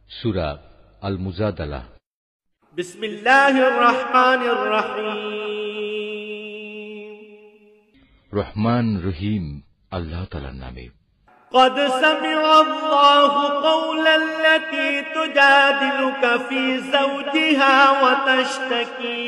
সূরা আল মুজাদালা। বিসমিল্লাহির রহমানির রহিম। রহমান রহিম আল্লাহ তাআলার নামে। قد سمع الله قول التي تجادلك في زوجها وتشتكي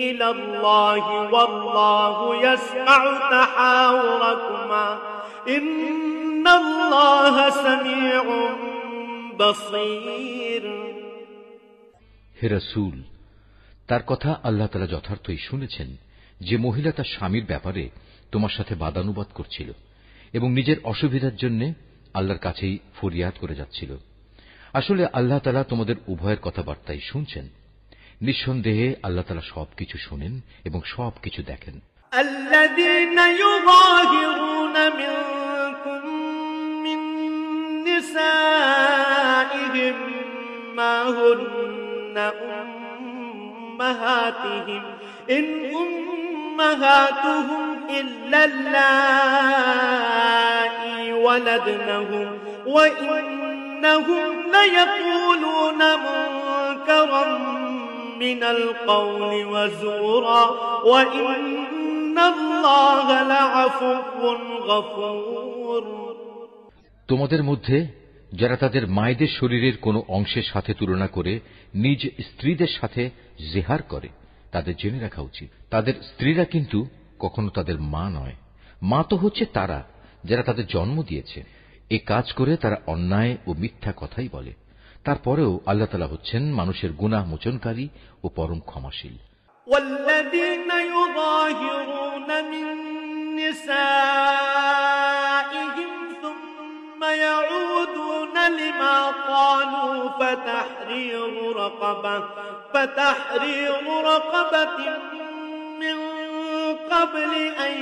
إلى الله والله يسمع تحاوركما إن الله سميع بصير। হে রাসূল, তার কথা আল্লাহ তাআলা যথার্থই শুনেছেন যে মহিলা তার স্বামীর ব্যাপারে তোমার সাথে বাদানুবাদ করছিল এবং নিজের অসুবিধার জন্য আল্লাহর কাছেই ফরিয়াদ করে যাচ্ছিল। আসলে আল্লাহ তাআলা তোমাদের উভয়ের কথাবার্তাই শুনছেন। নিঃসন্দেহে আল্লাহ তাআলা সবকিছু শোনেন এবং সবকিছু দেখেন। আল্লাযীনা ইউযাহিরুনা মিনকুম মিন নিসাইহিম মা হুন্না উম্মাহাতিহিম ইন উম্মাহাতুহুম ইল্লা আল্লাহি ওয়ালাদনাহুম ওয়া ইন্নাহুম লায়াকুলুনা মুনকারাম মিনাল কওলি ওয়া যুরা ওয়া ইন্নাল্লাহা লাআফুউন গফুর। তোমাদের মধ্যে যারা তাদের মায়েদের শরীরের কোনো অংশের সাথে তুলনা করে নিজ স্ত্রীদের সাথে জিহার করে, তাদের জেনে রাখা উচিত তাদের স্ত্রীরা কিন্তু কখনো তাদের মা নয়। মা তো হচ্ছে তারা যারা তাদের জন্ম দিয়েছে। এ কাজ করে তারা অন্যায় ও মিথ্যা কথাই বলে। তারপরেও আল্লাহ তাআলা হচ্ছেন মানুষের গুনাহ মোচনকারী ও পরম ক্ষমাশীল। والذين يظاهرون من نسائهم ثم يعودون لما قالوا فتحرير رقبة من قبل أن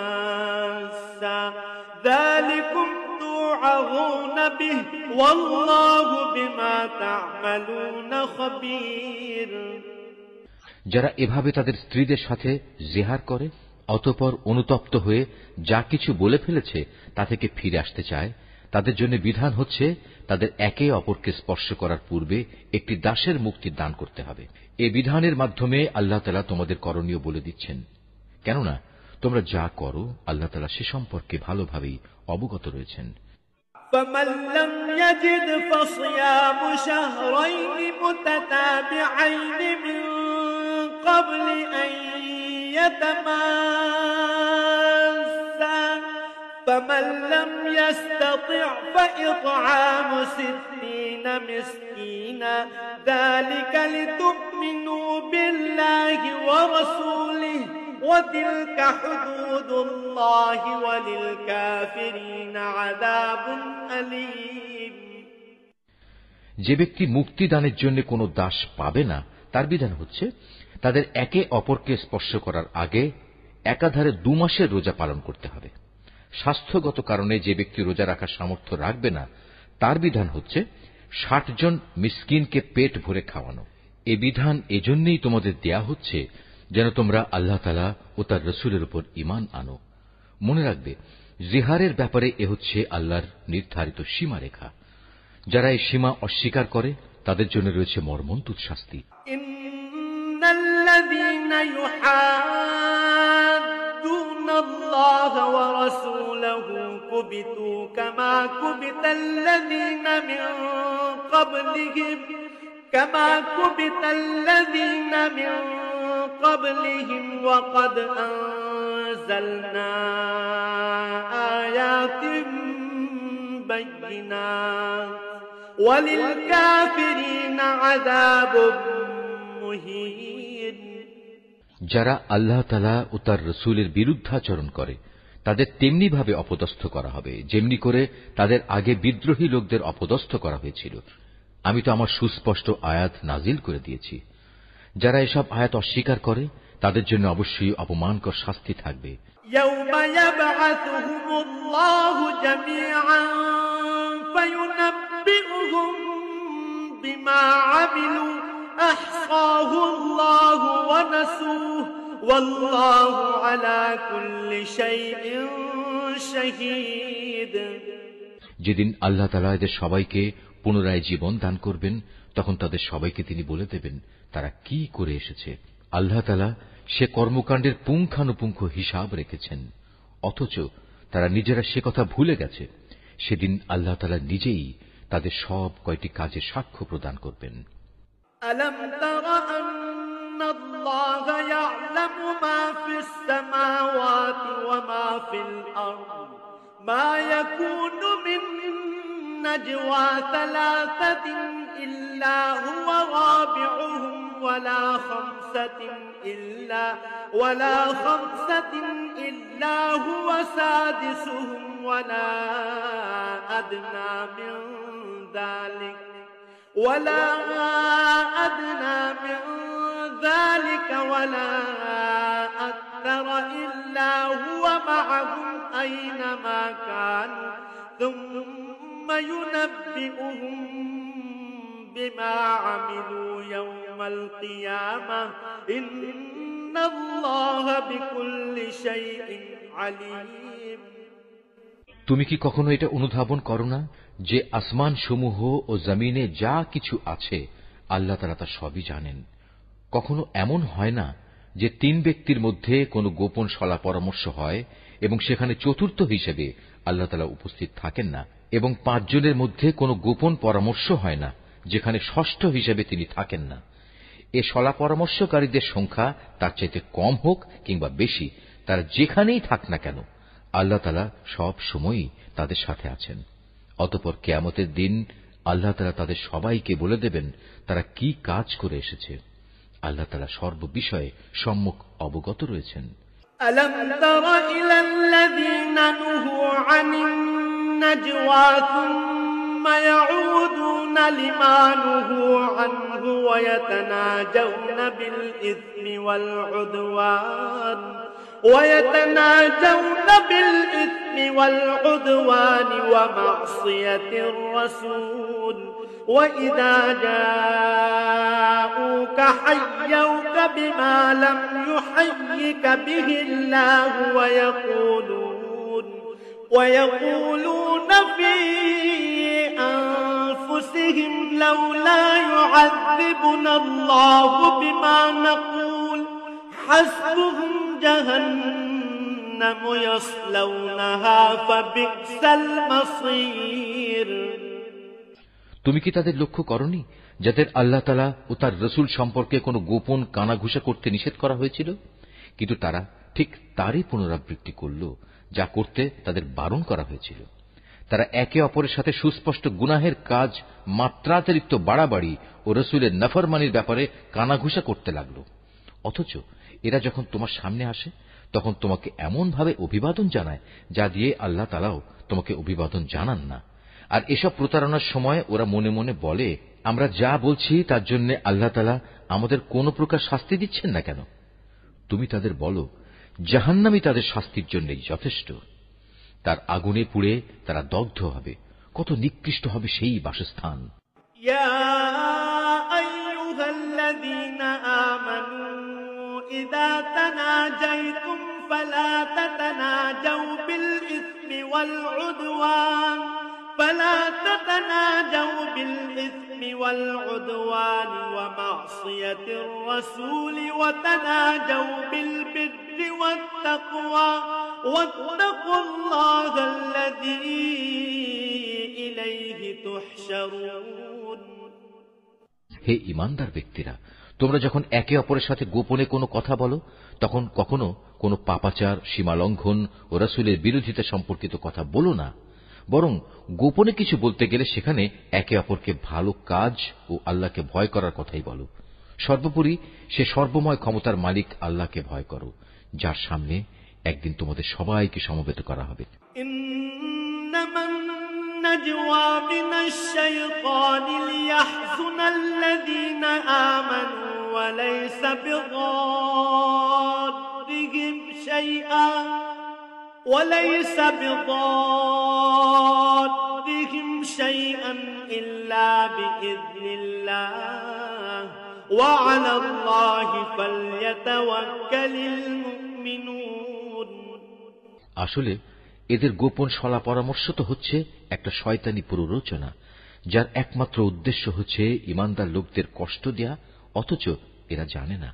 يتماسا ذلكم توعظون به والله بما تعملون خبير। যারা এভাবে তাদের স্ত্রীদের সাথে জিহার করে অতঃপর অনুতপ্ত হয়ে যা কিছু বলে ফেলেছে তা থেকে ফিরে আসতে চায়, তাদের জন্য বিধান হচ্ছে তাদের একে অপরকে স্পর্শ করার পূর্বে একটি দাসের মুক্তির দান করতে হবে। এ বিধানের মাধ্যমে আল্লাহ তাআলা তোমাদের করণীয় বলে দিচ্ছেন, কেননা তোমরা যা করো আল্লাহ তাআলা সে সম্পর্কে ভালোভাবেই অবগত রয়েছেন। فمن لم يجد فصيام شهرين متتابعين من قبل أن يتماسا فمن لم يستطع فإطعام 60 مسكينا ذلك لتؤمنوا بالله ورسوله وتلك حدود الله وللكافرين عذاب أليم। যে ব্যক্তি মুক্তি দানের জন্য কোনো দাস পাবে না, তার বিধান হচ্ছে তাদের একে অপরকে স্পর্শ করার আগে একাধারে 2 মাসের রোজা পালন করতে হবে। স্বাস্থ্যগত কারণে যে ব্যক্তি রোজা রাখার সামর্থ্য রাখবে না, তার বিধান হচ্ছে 60 জন মিসকিনকে পেট ভরে খাওয়ানো। এ বিধান এজন্যই তোমাদের দেয়া হচ্ছে যেন তোমরা আল্লাহ তাআলা ও তার রাসূলের উপর ঈমান আনো। মনে রাখবে, জিহারের ব্যাপারে এ হচ্ছে আল্লাহর নির্ধারিত সীমারেখা। যারা এই সীমা অস্বীকার করে তাদের জন্য রয়েছে মর্মন্তুদ শাস্তি। ইন্নাল্লাযীনা ইউহাদ্দুনাল্লাহা ওয়া রাসূলাহু কুবিতু কামা কুবিতাল্লাযীনা মিন قبلهم وقد أنزلنا آيات بينات وللكافرين عذاب مهين। যারা আল্লাহ তাআলা ও তার রাসূলের বিরুদ্ধাচরণ করে তাদের তেমনি ভাবে অপদস্থ করা হবে যেমনি করে তাদের আগে বিদ্রোহী লোকদের অপদস্থ করা হয়েছিল। আমি তো আমার সুস্পষ্ট আয়াত নাজিল করে দিয়েছি। যারা এসব আয়াত অস্বীকার করে তাদের জন্য অবশ্যই অপমানকর শাস্তি থাকবে। ইয়াওমা ইয়াবআথুহুমুল্লাহু জামিআন ফায়ুনাব্বিউহুম বিমা আমিলু আহসাহুল্লাহু ওয়া নাসুহু ওয়াল্লাহু আলা কুল্লি শাইইন শাহীদ। যেদিন আল্লাহ তাআলা এদের সবাইকে পুনরায় জীবন দান করবেন, তখন তাদের সবাইকে তিনি বলে দেবেন তারা কি করে এসেছে। আল্লাহ তাআলা সে কর্মকাণ্ডের পুঙ্খানুপুঙ্খ হিসাব রেখেছেন, অথচ তারা নিজেরা সে কথা ভুলে গেছে। সেদিন আল্লাহ তাআলা নিজেই তাদের সব কয়টি কাজের সাক্ষ্য প্রদান করবেন। ألم تر أن الله يعلم ما في السماوات وما في الأرض ما يكون من نجوى ثلاثة إلا هو رابعهم ولا خمسة إلا هو سادسهم ولا أدنى من ذلك ولا أكثر إلا هو معهم أينما كانوا ثم ينبئهم بما عملوا يوم القيامة إن الله بكل شيء عليم। তুমি কি কখনো এটা অনুধাবন করো না যে আসমান সমূহ ও জমিনে যা কিছু আছে আল্লাহ তাআলা তা সবই জানেন। কখনো এমন হয় না যে তিন ব্যক্তির মধ্যে কোনো গোপন সলা পরামর্শ হয় এবং সেখানে চতুর্থ হিসেবে আল্লাহ তাআলা উপস্থিত থাকেন না, এবং পাঁচজনের মধ্যে কোনো গোপন পরামর্শ হয় না যেখানে ষষ্ঠ হিসেবে তিনি থাকেন না। এ সলা পরামর্শকারীদের সংখ্যা তার চাইতে কম হোক কিংবা বেশি, তারা যেখানেই থাক না কেন আল্লাহ তাআলা সব সময়ই তাদের সাথে আছেন। অতঃপর কিয়ামতের দিন আল্লাহ তাআলা তাদের সবাইকে বলে দেবেন তারা কি কাজ করে এসেছে। আল্লাহ তাআলা সর্ববিষয়ে সম্যক অবগত রয়েছেন। ألم تر إلى الذين نهوا عن النجوى ثم يعودون لما نهوا عنه ويتناجون بالإثم والعدوان ومعصية الرسول وإذا جاءوك حيوك بما لم يحيك به الله ويقولون في أنفسهم لولا يعذبنا الله بما نقول حسبهم جهنم يصلونها فبئس المصير। তুমি কি তাদের লক্ষ্য করনি যাদের আল্লাহ তাআলা ও তার রাসূল সম্পর্কে কোনো গোপন কানাঘুষা করতে নিষেধ করা হয়েছিল, কিন্তু তারা ঠিক তারই পুনরাবৃত্তি করল যা করতে তাদের বারণ করা হয়েছিল। তারা একে অপরের সাথে সুস্পষ্ট গুনাহের কাজ মাত্রাতিরিক্ত বাড়াবাড়ি ও রাসূলের নাফরমানির ব্যাপারে কানাঘুষা করতে লাগল। অথচ এরা যখন তোমার সামনে আসে তখন তোমাকে এমন ভাবে অভিবাদন জানায় যা দিয়ে আল্লাহ তাআলাও তোমাকে অভিবাদন জানান না। আর এসব প্রতারণার সময় ওরা মনে মনে বলে, আমরা যা বলছি তার জন্য আল্লাহ তাআলা আমাদের কোন প্রকার শাস্তি দিচ্ছেন না কেন? তুমি তাদের বলো, জাহান্নামই তাদের শাস্তির জন্যই যথেষ্ট। তার আগুনে পুড়ে তারা দগ্ধ হবে। কত নিকৃষ্ট হবে সেই বাসস্থান। ইয়া আইয়ুহাল্লাযীনা আমানু ইযা তানাজাইতুম ফালা তাতানাজাউ বিল ইসমি ওয়াল উদওয়ান ومعصية الرسول وتناجوا بالبر والتقوى واتقوا الله الذي إليه تحشرون। হে ঈমানদার ব্যক্তিরা, তোমরা যখন একে অপরের সাথে গোপনে কোনো কথা বলো তখন কখনো কোনো পাপাচার, সীমালঙ্ঘন ও রাসূলের বিরোধিতা সম্পর্কিত কথা বলো না, বরং গোপনে কিছু বলতে গেলে সেখানে একে অপরকে ভালো কাজ ও আল্লাহকে ভয় করার কথাই বলো। সর্বোপরি সে সর্বময় ক্ষমতার মালিক আল্লাহকে ভয় করো, যার সামনে একদিন তোমাদের সবাইকে সমবেত করা হবে। ইন্নামান নাজওয়া মিনাশ শাইতানি লিয়াহযুনাল্লাযীনা আমানু ওয়া লাইসা বিদাররিহিম শাইআ وليس بضارهم شيئا إلا بإذن الله وعلى الله فليتوكل المؤمنون। আসলে এদের গোপন সলা পরামর্শ তো হচ্ছে একটা শয়তানি প্ররোচনা, যার একমাত্র উদ্দেশ্য হচ্ছে ঈমানদার লোকদের কষ্ট দেয়া, অথচ এরা জানে না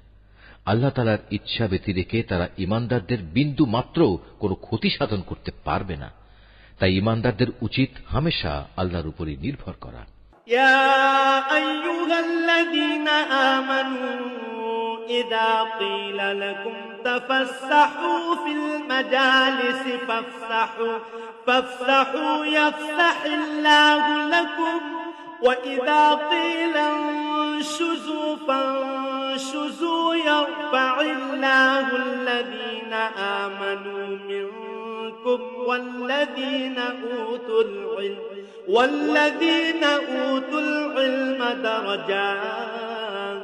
আল্লাহ তাআলার ইচ্ছা ব্যতিরেকে তারা ঈমানদারদের বিন্দু মাত্র কোনো ক্ষতি সাধন করতে পারবে না। তাই ঈমানদারদের উচিত হামেশা আল্লাহর উপরই নির্ভর করা। ইয়া আইয়ুহাল্লাযীনা আমানু ইযা ক্বিলা লাকুম তাফাসসাহু ফিল মাজালিসি ফাফসাহু ইয়াফসাহিল্লাহু লাকুম ওয়া ইযা ক্বিলা আনশুযু ফানশুযু ইয়ারফা'িল্লাহু আল্লাযীনা আমানু মিনকুম والذين أوتوا العلم درجات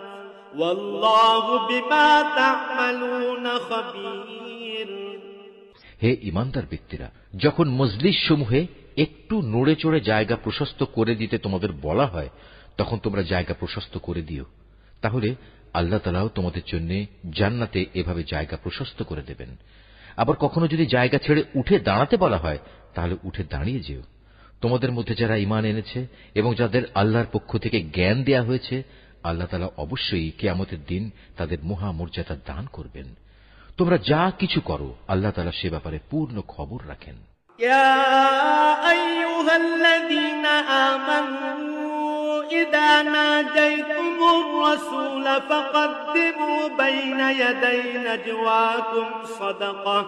والله بما تعملون خبير। হে ঈমানদার ব্যক্তিরা, যখন মজলিস সমূহে একটু নড়ে চড়ে জায়গা প্রশস্ত করে দিতে তোমাদের বলা হয়, তখন তোমরা জায়গা প্রশস্ত করে দিও। তাহলে আল্লাহ তাআলাও তোমাদের জন্য জান্নাতে এভাবে জায়গা প্রশস্ত করে দেবেন। আবার কখনো যদি জায়গা ছেড়ে উঠে দাঁড়াতে বলা হয়, তাহলে উঠে দাঁড়িয়ে যেও। তোমাদের মধ্যে যারা ঈমান এনেছে এবং যাদের আল্লাহর পক্ষ থেকে জ্ঞান দেয়া হয়েছে, আল্লাহ তাআলা অবশ্যই কিয়ামতের দিন তাদের মহামর্যাদা দান করবেন। তোমরা যা কিছু করো আল্লাহ তাআলা সে ব্যাপারে পূর্ণ খবর রাখেন। ইয়া আইয়ুহাল্লাযীনা আমানু ইযা নাজাইতুমুর রাসূল ফাকদ্দিমু বাইনা ইয়াদাই নাজওয়াকুম সাদাকাহ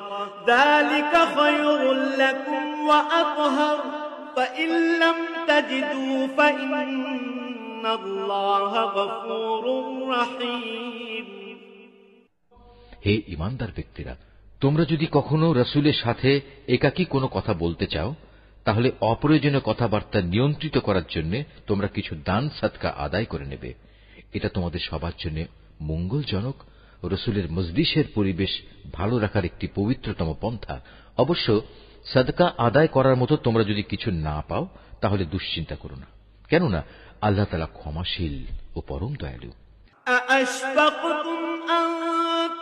যালিকা খায়রুল লাকুম ওয়া আতহার فإن لم تجدوا فإن الله غفور رحيم। হে ঈমানদার ব্যক্তিরা, তোমরা যদি কখনো রাসূলের সাথে একাকী কোনো কথা বলতে চাও, তাহলে অপ্রয়োজনীয় কথাবার্তা নিয়ন্ত্রিত করার জন্য তোমরা কিছু দান সাদকা আদায় করে নেবে। এটা তোমাদের সবার জন্য মঙ্গলজনক। রাসূলের মজলিসের পরিবেশ ভালো রাখার একটি পবিত্রতম পন্থা। অবশ্য সাদকা আদায় করার মতো তোমরা যদি কিছু না পাও, তাহলে দুশ্চিন্তা করো না, কেননা আল্লাহ তাআলা ক্ষমাশীল ও পরম দয়ালু। আশফাকতুম আন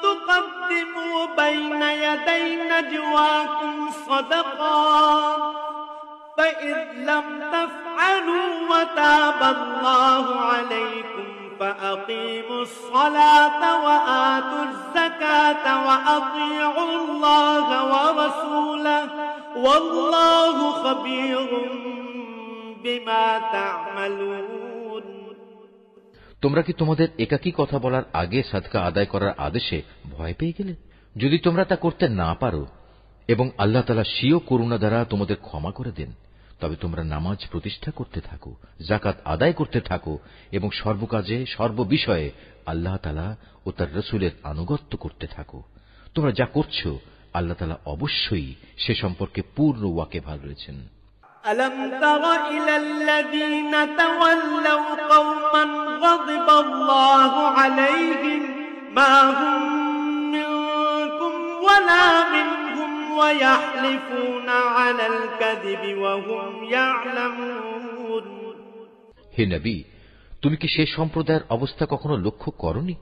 তুকদ্দিমু বাইনা ইয়াদাই নাজওয়াকুম সাদাকাত ফাইয লাম তাফআলু ওয়া তাবাল্লাহু আলাইকুম ফাআকিমুস সালাতা ওয়া আতুয যাকাতা ওয়া আতিউল্লাহা ওয়া রাসূলাহু ওয়াল্লাহু খাবীরুম বিমা তা'মালুন। তোমরা কি তোমাদের একাকী কথা বলার আগে সাদকা আদায় করার আদেশে ভয় পেয়ে গেলে? যদি তোমরা তা করতে না পারো এবং আল্লাহ তাআলা স্বীয় করুণা দ্বারা তোমাদের ক্ষমা করে দেন, তবে তোমরা নামাজ প্রতিষ্ঠা করতে থাকো, যাকাত আদায় করতে থাকো এবং সর্বকাজে সর্ববিষয়ে আল্লাহ তাআলা ও তার রাসূলের আনুগত্য করতে থাকো। তোমরা যা করছো আল্লাহ তাআলা অবশ্যই সে সম্পর্কে পূর্ণ ওয়াকিবহাল রয়েছেন। ألم تر إلى الذين تولوا قوما غضب الله عليهم ما هم منكم ولا منهم ويحلفون على الكذب وهم يعلمون। হে নবী, তুমি কি সেই সম্প্রদায়ের অবস্থা কখনো লক্ষ্য করনি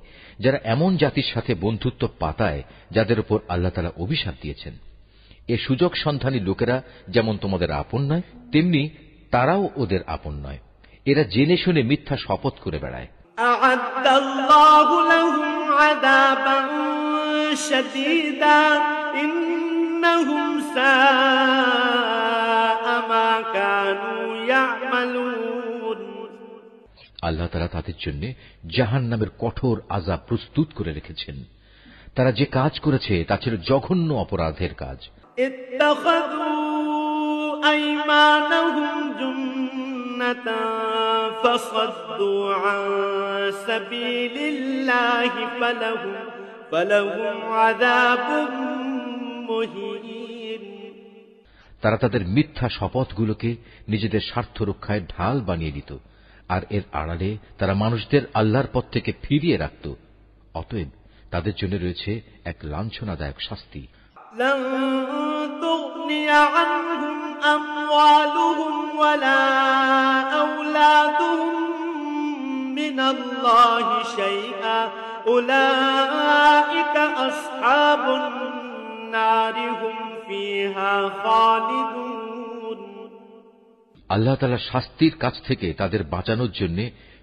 যারা এমন জাতির সাথে বন্ধুত্ব পাতায় যাদের উপর আল্লাহ তাআলা অভিশাপ দিয়েছেন? এ সুযোগ সন্ধানী লোকেরা যেমন তোমাদের আপন নয়, তেমনি তারাও ওদের আপন নয়। এরা জেনে শুনে মিথ্যা শপথ করে বেড়ায়। আ'আদাল্লাহু লাহুম আযাবান শাদীদা ইন্নাহুম সাআ মা কানু ইয়া'মালুন। আল্লাহ তাআলা তাদের জন্য জাহান্নামের কঠোর আযাব প্রস্তুত করে রেখেছেন। তারা যে কাজ করেছে তা ছিল জঘন্য অপরাধের কাজ। اتخذوا أيمانهم جنة فصدوا عن سبيل الله فلهم عذاب مهين। তারা তাদের মিথ্যা শপথগুলোকে নিজেদের স্বার্থ রক্ষায় ঢাল বানিয়ে দিত, আর এর আড়ালে তারা মানুষদের আল্লাহর পথ থেকে ফিরিয়ে রাখত। অতএব তাদের জন্য রয়েছে এক লাঞ্ছনাদায়ক শাস্তি। لن تغني عنهم أموالهم ولا أولادهم من الله شيئا أولئك أصحاب النار هم فيها خالدون আল্লাহ তাআলা শাস্তির কাছ থেকে তাদের বাঁচানোর জন্য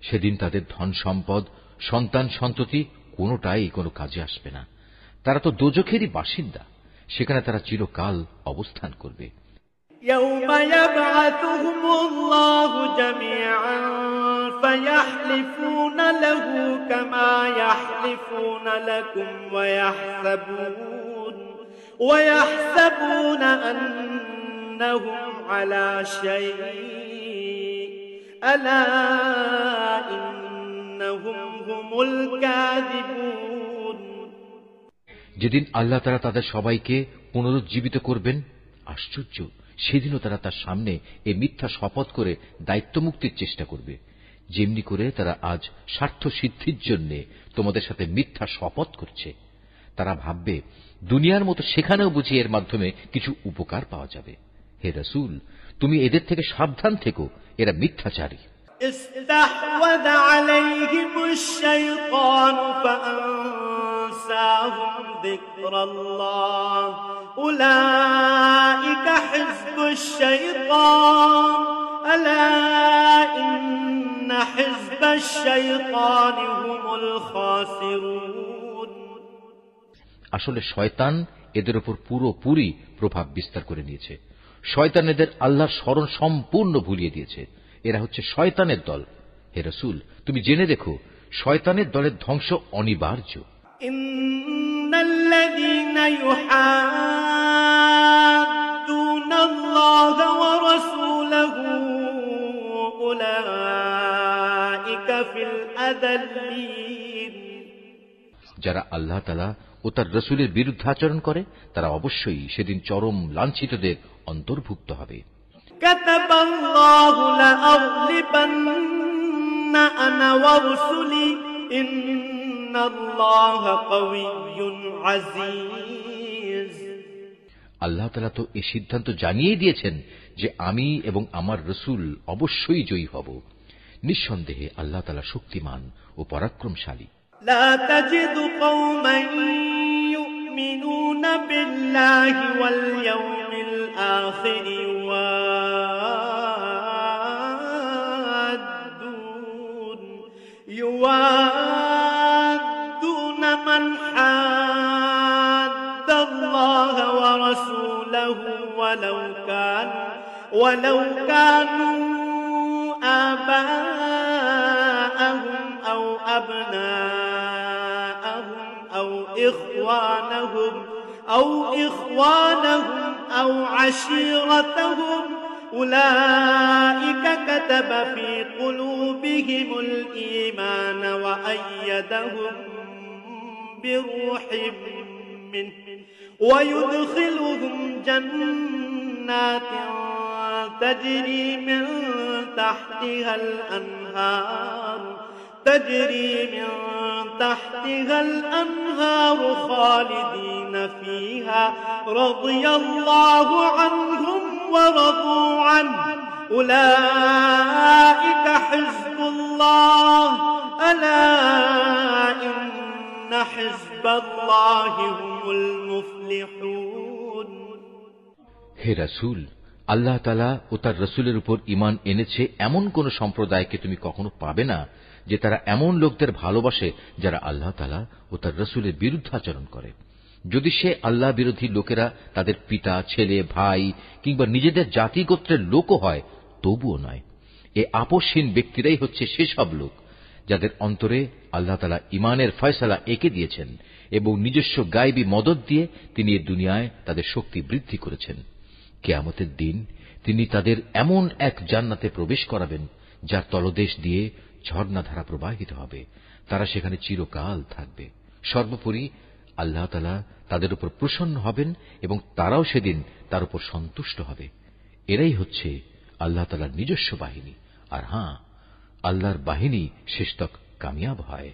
সেদিন তাদের ধন সম্পদ সন্তান সন্ততি কোনোটাই কোনো কাজে আসবে না। তারা তো দোজখেরই বাসিন্দা, সেখানে তারা চিরকাল অবস্থান করবে। يوم يبعثهم الله جميعا فيحلفون له كما يحلفون لكم ويحسبون أنهم على شيء ألا إنهم هم الكاذبون যেদিন আল্লাহ তাআলা তাদের সবাইকে পুনরুজ্জীবিত করবেন, আশ্চর্য, সেদিনও তারা তার সামনে এই মিথ্যা শপথ করে দায়িত্ব মুক্তির চেষ্টা করবে, যেমনি করে তারা আজ স্বার্থ সিদ্ধির জন্য তোমাদের সাথে মিথ্যা শপথ করছে। তারা ভাববে দুনিয়ার মতো সেখানেও বুঝি এর মাধ্যমে কিছু উপকার পাওয়া যাবে। হে রাসূল, তুমি এদের থেকে সাবধান থেকো, এরা মিথ্যাচারী। استحوذ عليهم الشيطان فأنساهم ذكر الله أولئك حزب الشيطان ألا إن حزب الشيطان هم الخاسرون আসলে শয়তান এদের উপর পুরোপুরি প্রভাব বিস্তার করে নিয়েছে। শয়তান এদের আল্লাহর স্মরণ সম্পূর্ণ ভুলিয়ে দিয়েছে। এরা হচ্ছে শয়তানের দল। হে রাসূল, তুমি জেনে দেখো, শয়তানের দলের ধ্বংস অনিবার্য। ইন্নাল্লাযীনা ইউহাদ্দুনাল্লাহা ওয়া রাসূলাহু উলাইকা ফিল আযাল্লিন, যারা আল্লাহ তাআলা ও তার রাসূলের বিরুদ্ধাচরণ করে তারা অবশ্যই সেদিন চরম লাঞ্ছিতদের অন্তর্ভুক্ত হবে। কাতাবাল্লাহু লাআগলিবান্না আনা ওয়া রাসূলি ইন্নাল্লাহা কাওয়িয়্যুন আজিজ। আল্লাহ তাআলা তো এই সিদ্ধান্ত জানিয়ে দিয়েছেন যে আমি এবং আমার রাসূল অবশ্যই জয়ী হব। নিঃসন্দেহে আল্লাহ তাআলা শক্তিমান ও পরাক্রমশালী। লা তাজিদু কওমান ইউমিনুনা বিল্লাহি ওয়াল ইয়াউমিল আখির يوادون من حاد الله ورسوله ولو كانوا آباءهم أو أبناءهم أو إخوانهم أو عشيرتهم أولئك كتب في قلوبهم الإيمان وأيدهم بروح منه ويدخلهم جنات تجري من تحتها الأنهار خالدين فيها رضي الله عنهم ورضوا عنه أولئك حزب الله ألا إن حزب الله هم المفلحون। হে রাসূল, আল্লাহ তাআলা ও তার রাসূলের উপর ঈমান এনেছে এমন কোন সম্প্রদায়কে তুমি কখনো পাবে না যে তারা এমন লোকদের ভালোবাসে যারা আল্লাহ তাআলা ও তার রাসূলের বিরুদ্ধাচরণ করে। যদি সে আল্লাহ বিরোধী লোকেরা তাদের পিতা, ছেলে, ভাই কিংবা নিজেদের জাতি গোত্রের লোকও হয়, তবুও নয়। এ আপসহীন ব্যক্তিরাই হচ্ছে সেসব লোক যাদের অন্তরে আল্লাহ তাআলা ঈমানের ফয়সালা এঁকে দিয়েছেন এবং নিজস্ব গায়বী মদদ দিয়ে তিনি এই দুনিয়ায় তাদের শক্তি বৃদ্ধি করেছেন। কিয়ামতের দিন তিনি তাদের এমন এক জান্নাতে প্রবেশ করাবেন যার তলদেশ দিয়ে ঝর্ণাধারা প্রবাহিত হবে। তারা সেখানে চিরকাল থাকবে। সর্বোপরি আল্লাহ তাআলা তাদের উপর প্রসন্ন হবেন এবং তারাও সেদিন তার উপর সন্তুষ্ট হবে। এরাই হচ্ছে আল্লাহ তাআলার নিজস্ব বাহিনী। আর হ্যাঁ, আল্লাহর বাহিনী শেষতক কামিয়াব হয়।